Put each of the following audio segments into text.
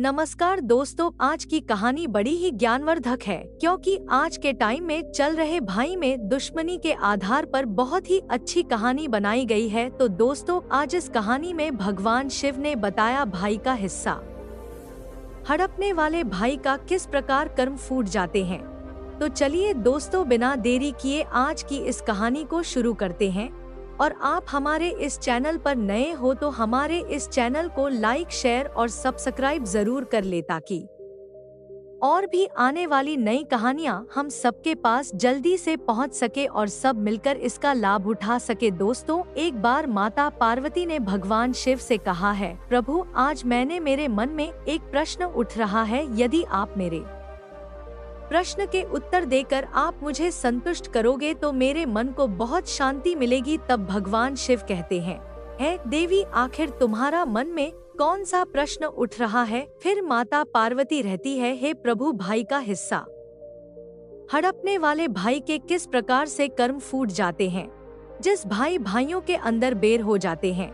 नमस्कार दोस्तों, आज की कहानी बड़ी ही ज्ञानवर्धक है क्योंकि आज के टाइम में चल रहे भाई में दुश्मनी के आधार पर बहुत ही अच्छी कहानी बनाई गई है। तो दोस्तों, आज इस कहानी में भगवान शिव ने बताया भाई का हिस्सा। हड़पने वाले भाई का किस प्रकार कर्म फूट जाते हैं। तो चलिए दोस्तों, बिना देरी किए आज की इस कहानी को शुरू करते हैं। और आप हमारे इस चैनल पर नए हो तो हमारे इस चैनल को लाइक, शेयर और सब्सक्राइब जरूर कर ले ताकि और भी आने वाली नई कहानियां हम सबके पास जल्दी से पहुंच सके और सब मिलकर इसका लाभ उठा सके। दोस्तों, एक बार माता पार्वती ने भगवान शिव से कहा है, प्रभु आज मेरे मन में एक प्रश्न उठ रहा है, यदि आप मेरे प्रश्न के उत्तर देकर आप मुझे संतुष्ट करोगे तो मेरे मन को बहुत शांति मिलेगी। तब भगवान शिव कहते हैं, हे देवी, आखिर तुम्हारा मन में कौन सा प्रश्न उठ रहा है। फिर माता पार्वती रहती है, हे प्रभु, भाई का हिस्सा। हड़पने वाले भाई के किस प्रकार से कर्म फूट जाते हैं। जिस भाई भाइयों के अंदर बैर हो जाते हैं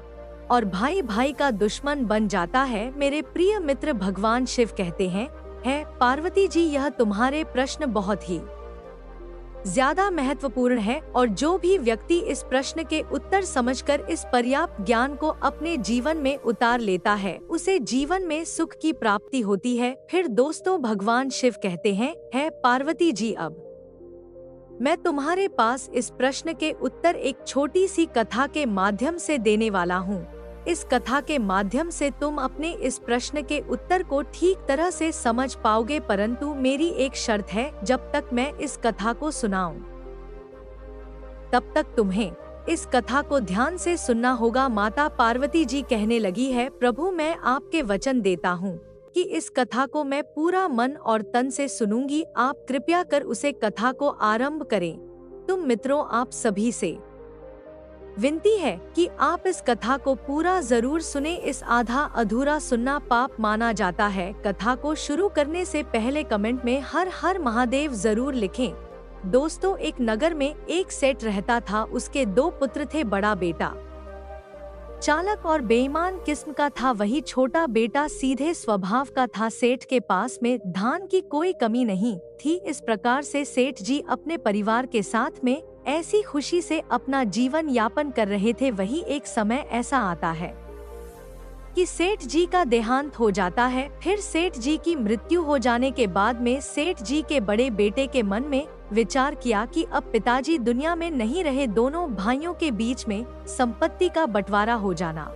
और भाई भाई का दुश्मन बन जाता है। मेरे प्रिय मित्र, भगवान शिव कहते हैं, है पार्वती जी, यह तुम्हारे प्रश्न बहुत ही ज्यादा महत्वपूर्ण है और जो भी व्यक्ति इस प्रश्न के उत्तर समझकर इस पर्याप्त ज्ञान को अपने जीवन में उतार लेता है, उसे जीवन में सुख की प्राप्ति होती है। फिर दोस्तों, भगवान शिव कहते हैं, है पार्वती जी, अब मैं तुम्हारे पास इस प्रश्न के उत्तर एक छोटी सी कथा के माध्यम से देने वाला हूँ। इस कथा के माध्यम से तुम अपने इस प्रश्न के उत्तर को ठीक तरह से समझ पाओगे, परंतु मेरी एक शर्त है, जब तक मैं इस कथा को सुनाऊं तब तक तुम्हें इस कथा को ध्यान से सुनना होगा। माता पार्वती जी कहने लगी है, प्रभु मैं आपके वचन देता हूँ कि इस कथा को मैं पूरा मन और तन से सुनूंगी। आप कृपया कर उसे कथा को आरंभ करें। तुम मित्रों, आप सभी से विनती है कि आप इस कथा को पूरा जरूर सुने। इस आधा अधूरा सुनना पाप माना जाता है। कथा को शुरू करने से पहले कमेंट में हर हर महादेव जरूर लिखें। दोस्तों, एक नगर में एक सेठ रहता था। उसके 2 पुत्र थे। बड़ा बेटा चालाक और बेईमान किस्म का था, वही छोटा बेटा सीधे स्वभाव का था। सेठ के पास में धान की कोई कमी नहीं थी। इस प्रकार से सेठ जी अपने परिवार के साथ में ऐसी खुशी से अपना जीवन यापन कर रहे थे। वही एक समय ऐसा आता है कि सेठ जी का देहांत हो जाता है। फिर सेठ जी की मृत्यु हो जाने के बाद में सेठ जी के बड़े बेटे के मन में विचार किया कि अब पिताजी दुनिया में नहीं रहे, दोनों भाइयों के बीच में संपत्ति का बंटवारा हो जाना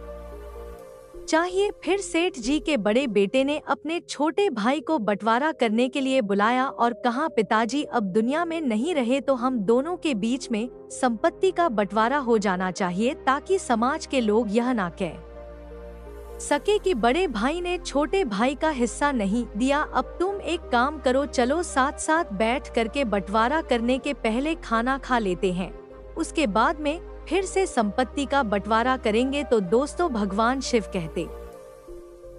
चाहिए। फिर सेठ जी के बड़े बेटे ने अपने छोटे भाई को बंटवारा करने के लिए बुलाया और कहा, पिताजी अब दुनिया में नहीं रहे तो हम दोनों के बीच में संपत्ति का बंटवारा हो जाना चाहिए, ताकि समाज के लोग यह ना कह सके कि बड़े भाई ने छोटे भाई का हिस्सा नहीं दिया। अब तुम एक काम करो, चलो साथ साथ बैठ करके बंटवारा करने के पहले खाना खा लेते हैं, उसके बाद में फिर से संपत्ति का बंटवारा करेंगे। तो दोस्तों, भगवान शिव कहते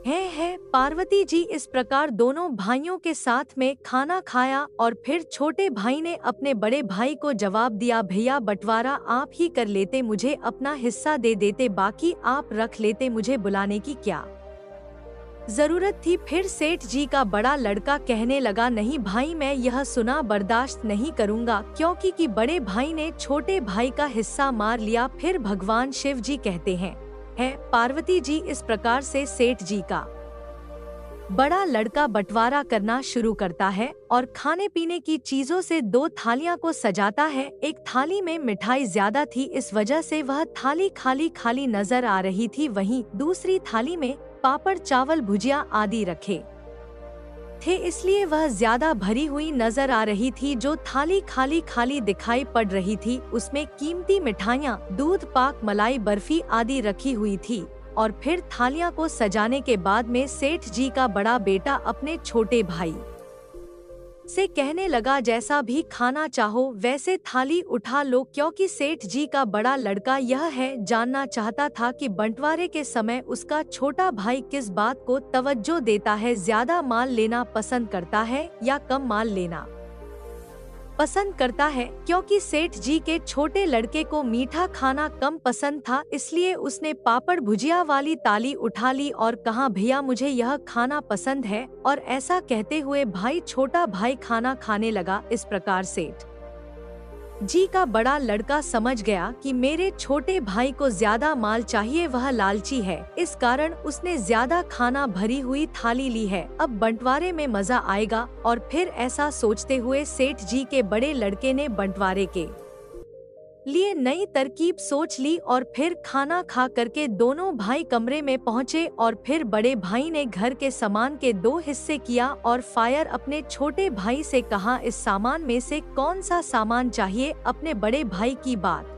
हैं, पार्वती जी, इस प्रकार दोनों भाइयों के साथ में खाना खाया और फिर छोटे भाई ने अपने बड़े भाई को जवाब दिया, भैया बंटवारा आप ही कर लेते, मुझे अपना हिस्सा दे देते, बाकी आप रख लेते, मुझे बुलाने की क्या जरूरत थी। फिर सेठ जी का बड़ा लड़का कहने लगा, नहीं भाई, मैं यह सुना बर्दाश्त नहीं करूंगा, क्योंकि कि बड़े भाई ने छोटे भाई का हिस्सा मार लिया। फिर भगवान शिव जी कहते हैं, है पार्वती जी, इस प्रकार से सेठ जी का बड़ा लड़का बंटवारा करना शुरू करता है और खाने पीने की चीजों से 2 थालियां को सजाता है। एक थाली में मिठाई ज्यादा थी, इस वजह से वह थाली खाली खाली नजर आ रही थी। वहीं दूसरी थाली में पापड़, चावल, भुजिया आदि रखे थे, इसलिए वह ज्यादा भरी हुई नजर आ रही थी। जो थाली खाली खाली दिखाई पड़ रही थी, उसमें कीमती मिठाइयाँ, दूध पाक, मलाई, बर्फी आदि रखी हुई थी। और फिर थालियां को सजाने के बाद में सेठ जी का बड़ा बेटा अपने छोटे भाई से कहने लगा, जैसा भी खाना चाहो वैसे थाली उठा लो, क्योंकि सेठ जी का बड़ा लड़का यह है जानना चाहता था कि बंटवारे के समय उसका छोटा भाई किस बात को तवज्जो देता है, ज्यादा माल लेना पसंद करता है या कम माल लेना पसंद करता है, क्योंकि सेठ जी के छोटे लड़के को मीठा खाना कम पसंद था। इसलिए उसने पापड़ भुजिया वाली थाली उठा ली और कहा, भैया मुझे यह खाना पसंद है। और ऐसा कहते हुए भाई छोटा भाई खाना खाने लगा। इस प्रकार सेठ जी का बड़ा लड़का समझ गया कि मेरे छोटे भाई को ज्यादा माल चाहिए, वह लालची है। इस कारण उसने ज्यादा खाना भरी हुई थाली ली है। अब बंटवारे में मजा आएगा। और फिर ऐसा सोचते हुए सेठ जी के बड़े लड़के ने बंटवारे के लिए नई तरकीब सोच ली। और फिर खाना खा करके दोनों भाई कमरे में पहुँचे। और फिर बड़े भाई ने घर के सामान के 2 हिस्से किया और फायर अपने छोटे भाई से कहा, इस सामान में से कौन सा सामान चाहिए। अपने बड़े भाई की बात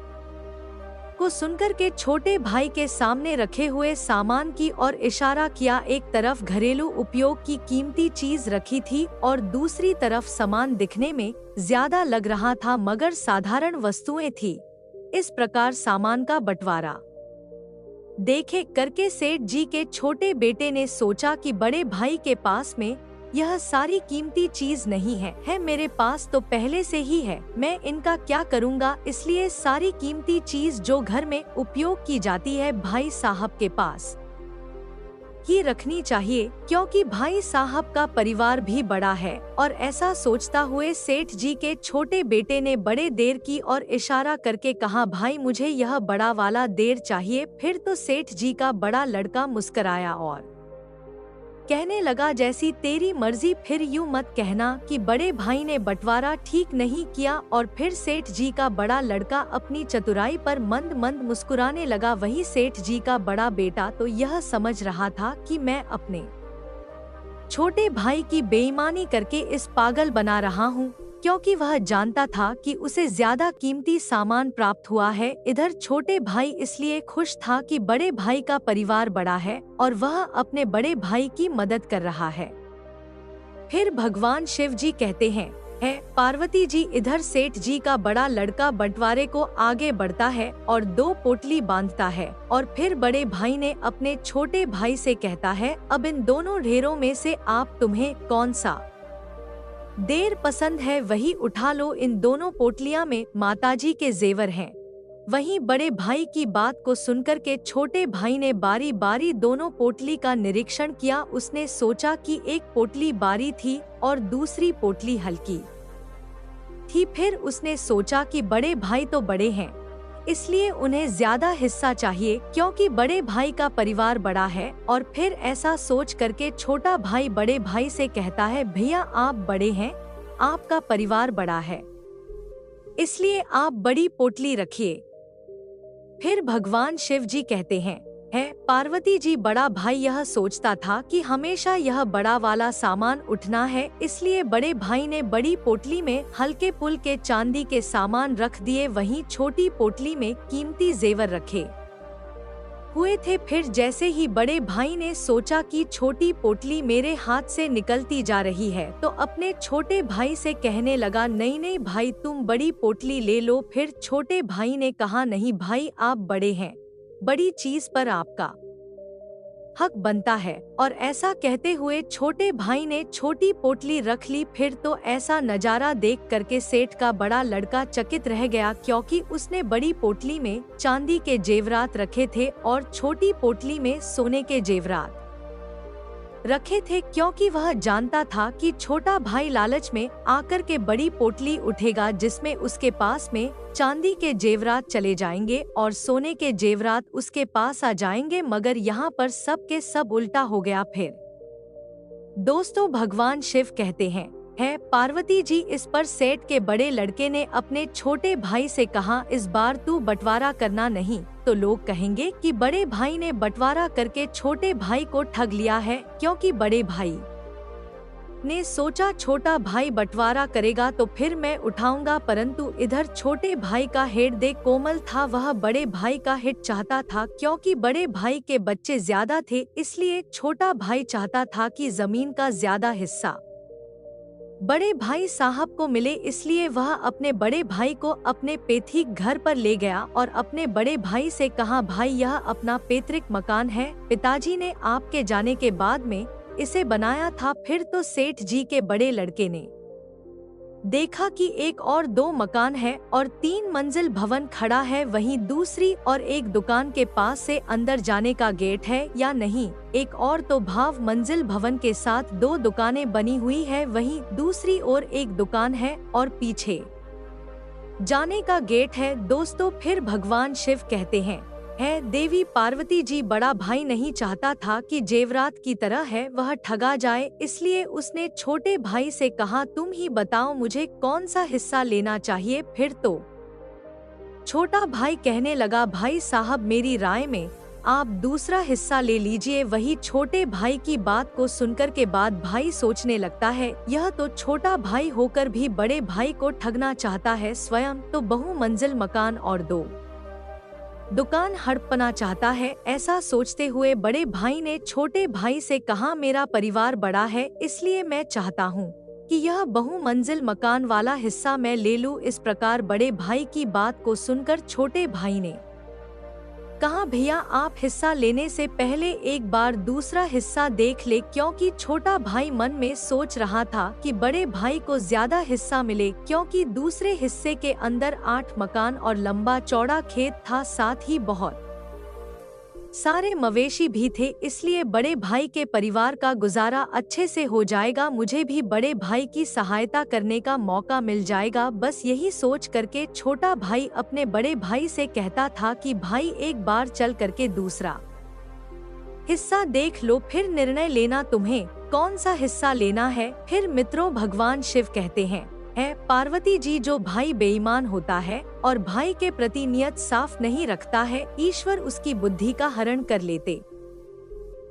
को सुनकर के छोटे भाई के सामने रखे हुए सामान की ओर इशारा किया। एक तरफ घरेलू उपयोग की कीमती चीज रखी थी और दूसरी तरफ सामान दिखने में ज्यादा लग रहा था मगर साधारण वस्तुएं थी। इस प्रकार सामान का बंटवारा देखे करके सेठ जी के छोटे बेटे ने सोचा कि बड़े भाई के पास में यह सारी कीमती चीज नहीं है, मेरे पास तो पहले से ही है। मैं इनका क्या करूँगा, इसलिए सारी कीमती चीज जो घर में उपयोग की जाती है भाई साहब के पास ही रखनी चाहिए, क्योंकि भाई साहब का परिवार भी बड़ा है। और ऐसा सोचता हुए सेठ जी के छोटे बेटे ने बड़े देर की और इशारा करके कहा, भाई मुझे यह बड़ा वाला देर चाहिए। फिर तो सेठ जी का बड़ा लड़का मुस्कुराया और कहने लगा, जैसी तेरी मर्जी। फिर यूं मत कहना कि बड़े भाई ने बंटवारा ठीक नहीं किया। और फिर सेठ जी का बड़ा लड़का अपनी चतुराई पर मंद मंद मुस्कुराने लगा। वही सेठ जी का बड़ा बेटा तो यह समझ रहा था कि मैं अपने छोटे भाई की बेईमानी करके इस पागल बना रहा हूँ, क्योंकि वह जानता था कि उसे ज्यादा कीमती सामान प्राप्त हुआ है। इधर छोटे भाई इसलिए खुश था कि बड़े भाई का परिवार बड़ा है और वह अपने बड़े भाई की मदद कर रहा है। फिर भगवान शिव जी कहते हैं, पार्वती जी। इधर सेठ जी का बड़ा लड़का बंटवारे को आगे बढ़ता है और 2 पोटली बांधता है। और फिर बड़े भाई ने अपने छोटे भाई से कहता है, अब इन दोनों ढेरों में से आप तुम्हें कौन सा देर पसंद है वही उठा लो। इन दोनों पोटलियां में माताजी के जेवर हैं। वहीं बड़े भाई की बात को सुनकर के छोटे भाई ने बारी बारी दोनों पोटली का निरीक्षण किया। उसने सोचा कि एक पोटली बारी थी और दूसरी पोटली हल्की थी। फिर उसने सोचा कि बड़े भाई तो बड़े हैं, इसलिए उन्हें ज्यादा हिस्सा चाहिए, क्योंकि बड़े भाई का परिवार बड़ा है। और फिर ऐसा सोच करके छोटा भाई बड़े भाई से कहता है, भैया आप बड़े हैं, आपका परिवार बड़ा है, इसलिए आप बड़ी पोटली रखिए। फिर भगवान शिव जी कहते हैं, पार्वती जी। बड़ा भाई यह सोचता था कि हमेशा यह बड़ा वाला सामान उठना है, इसलिए बड़े भाई ने बड़ी पोटली में हल्के पुल के चांदी के सामान रख दिए। वहीं छोटी पोटली में कीमती जेवर रखे हुए थे। फिर जैसे ही बड़े भाई ने सोचा कि छोटी पोटली मेरे हाथ से निकलती जा रही है, तो अपने छोटे भाई से कहने लगा, नहीं नहीं भाई तुम बड़ी पोटली ले लो। फिर छोटे भाई ने कहा, नहीं भाई आप बड़े हैं, बड़ी चीज पर आपका हक बनता है। और ऐसा कहते हुए छोटे भाई ने छोटी पोटली रख ली। फिर तो ऐसा नजारा देख करके सेठ का बड़ा लड़का चकित रह गया, क्योंकि उसने बड़ी पोटली में चांदी के जेवरात रखे थे और छोटी पोटली में सोने के जेवरात रखे थे, क्योंकि वह जानता था कि छोटा भाई लालच में आकर के बड़ी पोटली उठेगा, जिसमें उसके पास में चांदी के जेवरात चले जाएंगे और सोने के जेवरात उसके पास आ जाएंगे। मगर यहाँ पर सब के सब उल्टा हो गया। फिर दोस्तों भगवान शिव कहते हैं, पार्वती जी। इस पर सेठ के बड़े लड़के ने अपने छोटे भाई से कहा, इस बार तू बंटवारा करना नहीं तो लोग कहेंगे कि बड़े भाई ने बंटवारा करके छोटे भाई को ठग लिया है। क्योंकि बड़े भाई ने सोचा छोटा भाई बंटवारा करेगा तो फिर मैं उठाऊंगा, परंतु इधर छोटे भाई का हृदय कोमल था। वह बड़े भाई का हित चाहता था, क्योंकि बड़े भाई के बच्चे ज्यादा थे, इसलिए छोटा भाई चाहता था कि जमीन का ज्यादा हिस्सा बड़े भाई साहब को मिले। इसलिए वह अपने बड़े भाई को अपने पैतृक घर पर ले गया और अपने बड़े भाई से कहा, भाई यह अपना पैतृक मकान है, पिताजी ने आपके जाने के बाद में इसे बनाया था। फिर तो सेठ जी के बड़े लड़के ने देखा कि एक और 2 मकान है और 3 मंजिल भवन खड़ा है, वहीं दूसरी और एक दुकान के पास से अंदर जाने का गेट है या नहीं। एक और तो भाव मंजिल भवन के साथ 2 दुकानें बनी हुई है, वहीं दूसरी ओर एक दुकान है और पीछे जाने का गेट है। दोस्तों फिर भगवान शिव कहते हैं, देवी पार्वती जी, बड़ा भाई नहीं चाहता था कि जेवरात की तरह है वह ठगा जाए, इसलिए उसने छोटे भाई से कहा तुम ही बताओ मुझे कौन सा हिस्सा लेना चाहिए। फिर तो छोटा भाई कहने लगा, भाई साहब मेरी राय में आप दूसरा हिस्सा ले लीजिए। वही छोटे भाई की बात को सुनकर के बाद भाई सोचने लगता है, यह तो छोटा भाई होकर भी बड़े भाई को ठगना चाहता है, स्वयं तो बहुमंजिल मकान और 2 दुकान हड़पना चाहता है। ऐसा सोचते हुए बड़े भाई ने छोटे भाई से कहा, मेरा परिवार बड़ा है, इसलिए मैं चाहता हूँ कि यह बहुमंजिल मकान वाला हिस्सा मैं ले लूं। इस प्रकार बड़े भाई की बात को सुनकर छोटे भाई ने कहा, भैया आप हिस्सा लेने से पहले एक बार दूसरा हिस्सा देख ले, क्योंकि छोटा भाई मन में सोच रहा था कि बड़े भाई को ज्यादा हिस्सा मिले, क्योंकि दूसरे हिस्से के अंदर 8 मकान और लंबा चौड़ा खेत था, साथ ही बहुत सारे मवेशी भी थे, इसलिए बड़े भाई के परिवार का गुजारा अच्छे से हो जाएगा, मुझे भी बड़े भाई की सहायता करने का मौका मिल जाएगा। बस यही सोच करके छोटा भाई अपने बड़े भाई से कहता था कि भाई एक बार चल करके दूसरा हिस्सा देख लो, फिर निर्णय लेना तुम्हें कौन सा हिस्सा लेना है। फिर मित्रों भगवान शिव कहते हैं, पार्वती जी, जो भाई बेईमान होता है और भाई के प्रति नियत साफ नहीं रखता है, ईश्वर उसकी बुद्धि का हरण कर लेते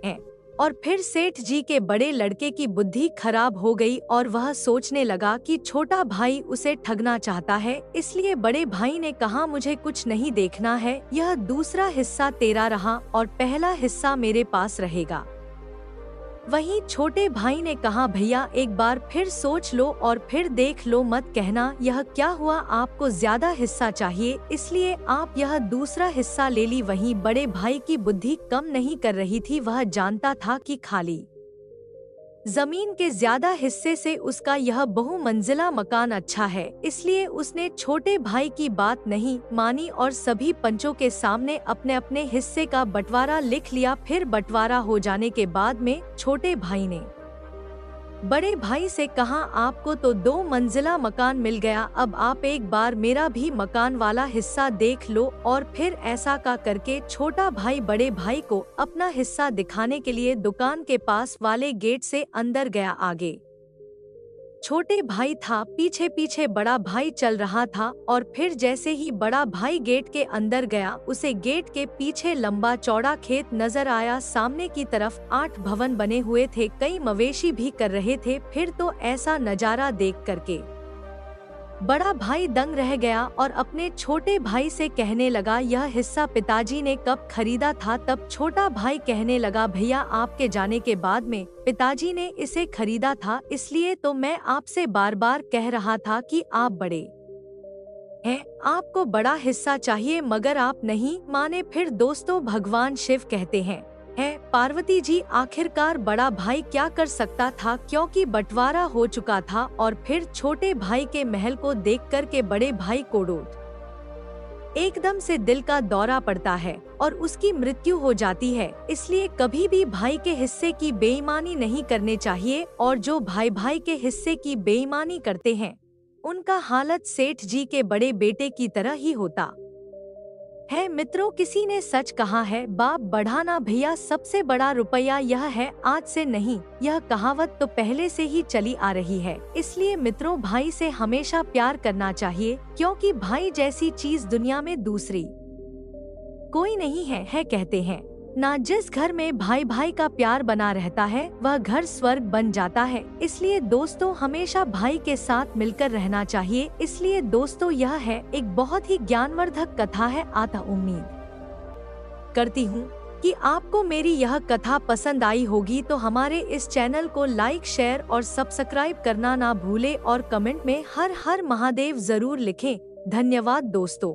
हैं। और फिर सेठ जी के बड़े लड़के की बुद्धि खराब हो गई और वह सोचने लगा कि छोटा भाई उसे ठगना चाहता है, इसलिए बड़े भाई ने कहा, मुझे कुछ नहीं देखना है, यह दूसरा हिस्सा तेरा रहा और पहला हिस्सा मेरे पास रहेगा। वहीं छोटे भाई ने कहा, भैया एक बार फिर सोच लो और फिर देख लो, मत कहना यह क्या हुआ, आपको ज्यादा हिस्सा चाहिए इसलिए आप यह दूसरा हिस्सा ले ली। वहीं बड़े भाई की बुद्धि कम नहीं कर रही थी, वह जानता था कि खाली जमीन के ज्यादा हिस्से से उसका यह बहुमंजिला मकान अच्छा है, इसलिए उसने छोटे भाई की बात नहीं मानी और सभी पंचों के सामने अपने अपने हिस्से का बंटवारा लिख लिया। फिर बंटवारा हो जाने के बाद में छोटे भाई ने बड़े भाई से कहा, आपको तो 2 मंजिला मकान मिल गया, अब आप एक बार मेरा भी मकान वाला हिस्सा देख लो। और फिर ऐसा का करके छोटा भाई बड़े भाई को अपना हिस्सा दिखाने के लिए दुकान के पास वाले गेट से अंदर गया। आगे छोटे भाई था, पीछे पीछे बड़ा भाई चल रहा था और फिर जैसे ही बड़ा भाई गेट के अंदर गया, उसे गेट के पीछे लंबा चौड़ा खेत नजर आया। सामने की तरफ 8 भवन बने हुए थे, कई मवेशी भी कर रहे थे। फिर तो ऐसा नजारा देख करके बड़ा भाई दंग रह गया और अपने छोटे भाई से कहने लगा, यह हिस्सा पिताजी ने कब खरीदा था। तब छोटा भाई कहने लगा, भैया आपके जाने के बाद में पिताजी ने इसे खरीदा था, इसलिए तो मैं आपसे बार बार कह रहा था कि आप बड़े हैं, आपको बड़ा हिस्सा चाहिए, मगर आप नहीं माने। फिर दोस्तों भगवान शिव कहते हैं, पार्वती जी, आखिरकार बड़ा भाई क्या कर सकता था, क्योंकि बंटवारा हो चुका था। और फिर छोटे भाई के महल को देखकर के बड़े भाई को एकदम से दिल का दौरा पड़ता है और उसकी मृत्यु हो जाती है। इसलिए कभी भी भाई के हिस्से की बेईमानी नहीं करनी चाहिए, और जो भाई भाई के हिस्से की बेईमानी करते हैं उनका हालत सेठ जी के बड़े बेटे की तरह ही होता है। मित्रों, किसी ने सच कहा है, बाप बढ़ाना भैया सबसे बड़ा रुपया यह है, आज से नहीं, यह कहावत तो पहले से ही चली आ रही है। इसलिए मित्रों, भाई से हमेशा प्यार करना चाहिए, क्योंकि भाई जैसी चीज दुनिया में दूसरी कोई नहीं है कहते हैं ना। जिस घर में भाई भाई का प्यार बना रहता है वह घर स्वर्ग बन जाता है। इसलिए दोस्तों हमेशा भाई के साथ मिलकर रहना चाहिए। इसलिए दोस्तों यह है एक बहुत ही ज्ञानवर्धक कथा है। आता उम्मीद करती हूँ कि आपको मेरी यह कथा पसंद आई होगी, तो हमारे इस चैनल को लाइक, शेयर और सब्सक्राइब करना ना भूले और कमेंट में हर हर महादेव जरूर लिखें। धन्यवाद दोस्तों।